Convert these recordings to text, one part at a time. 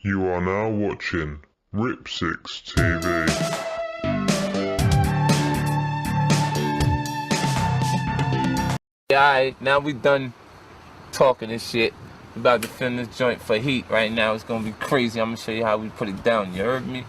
You are now watching Rip6 TV. Alright, now we done talking this shit. We about to film this joint for heat right now. It's gonna be crazy. I'm gonna show you how we put it down. You heard me?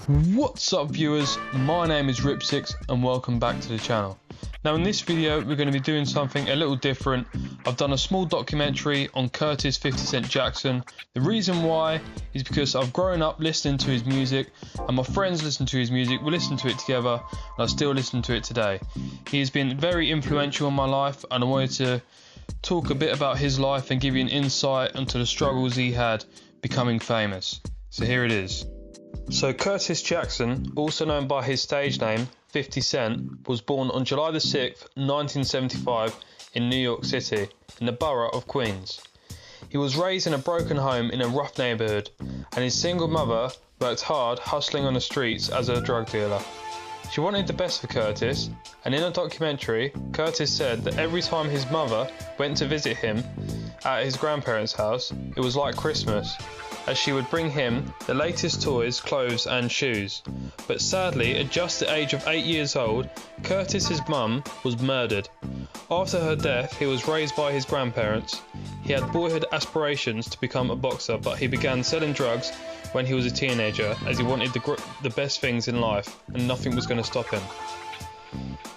What's up, viewers? My name is Rip6 and welcome back to the channel. Now in this video we're going to be doing something a little different. I've done a small documentary on Curtis 50 Cent Jackson. The reason why is because I've grown up listening to his music and my friends listen to his music. We listen to it together and I still listen to it today. He has been very influential in my life and I wanted to talk a bit about his life and give you an insight into the struggles he had becoming famous. So here it is. So Curtis Jackson, also known by his stage name 50 Cent, was born on July the 6th, 1975 in New York City, in the borough of Queens. He was raised in a broken home in a rough neighbourhood, and his single mother worked hard hustling on the streets as a drug dealer. She wanted the best for Curtis, and in a documentary, Curtis said that every time his mother went to visit him at his grandparents' house, it was like Christmas, as she would bring him the latest toys, clothes and shoes. But sadly, at just the age of 8 years old, Curtis's mum was murdered. After her death, he was raised by his grandparents. He had boyhood aspirations to become a boxer, but he began selling drugs when he was a teenager, as he wanted the best things in life and nothing was going to stop him.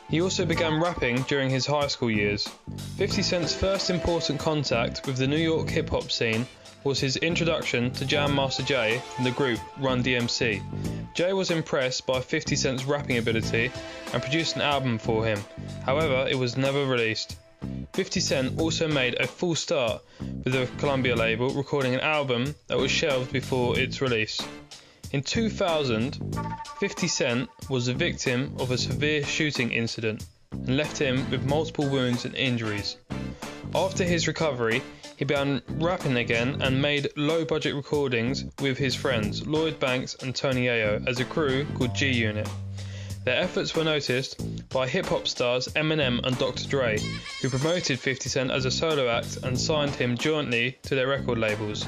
He also began rapping during his high school years. 50 Cent's first important contact with the New York hip-hop scene was his introduction to Jam Master Jay from the group Run DMC. Jay was impressed by 50 Cent's rapping ability and produced an album for him. However, it was never released. 50 Cent also made a full start with the Columbia label, recording an album that was shelved before its release. In 2000, 50 Cent was the victim of a severe shooting incident and left him with multiple wounds and injuries. After his recovery, he began rapping again and made low-budget recordings with his friends Lloyd Banks and Tony Ayo as a crew called G Unit. Their efforts were noticed by hip-hop stars Eminem and Dr. Dre, who promoted 50 Cent as a solo act and signed him jointly to their record labels.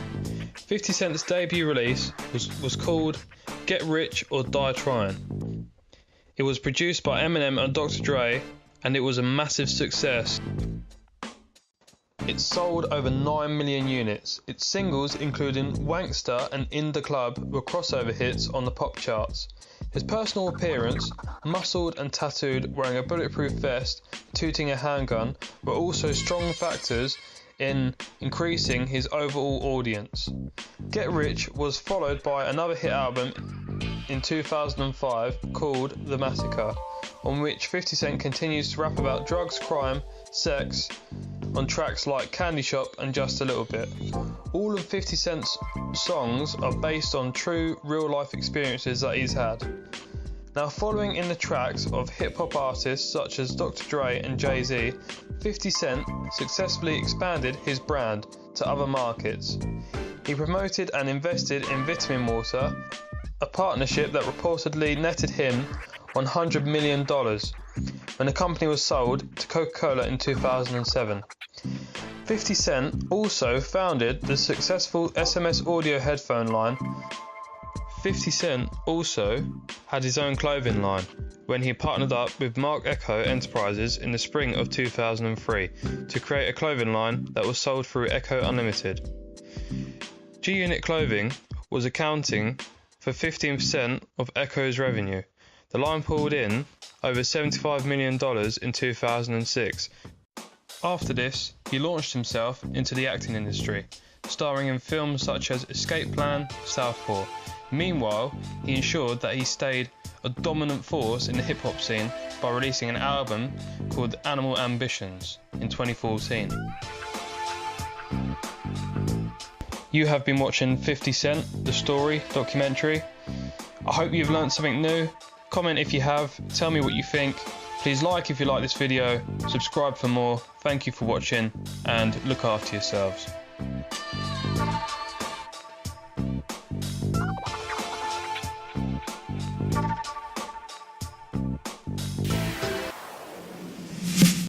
50 Cent's debut release was called Get Rich or Die Trying. It was produced by Eminem and Dr. Dre and it was a massive success. It sold over 9 million units. Its singles, including Wankster and In the Club, were crossover hits on the pop charts. His personal appearance, muscled and tattooed, wearing a bulletproof vest, tooting a handgun, were also strong factors in increasing his overall audience. Get Rich was followed by another hit album in 2005 called The Massacre, on which 50 Cent continues to rap about drugs, crime, sex, on tracks like Candy Shop and Just a Little Bit. All of 50 Cent's songs are based on true real-life experiences that he's had. Now, following in the tracks of hip-hop artists such as Dr. Dre and Jay-Z, 50 Cent successfully expanded his brand to other markets. He promoted and invested in vitamin water, a partnership that reportedly netted him $100 million when the company was sold to Coca-Cola in 2007. 50 Cent also founded the successful SMS audio headphone line. 50 Cent also had his own clothing line when he partnered up with Mark Echo Enterprises in the spring of 2003 to create a clothing line that was sold through Echo Unlimited. G-Unit Clothing was accounting for 15% of Echo's revenue. The line pulled in over $75 million in 2006. After this, he launched himself into the acting industry, starring in films such as Escape Plan, Southpaw. Meanwhile, he ensured that he stayed a dominant force in the hip-hop scene by releasing an album called Animal Ambitions in 2014. You have been watching 50 Cent, The Story documentary. I hope you've learned something new. Comment if you have, tell me what you think. Please like if you like this video, subscribe for more. Thank you for watching and look after yourselves.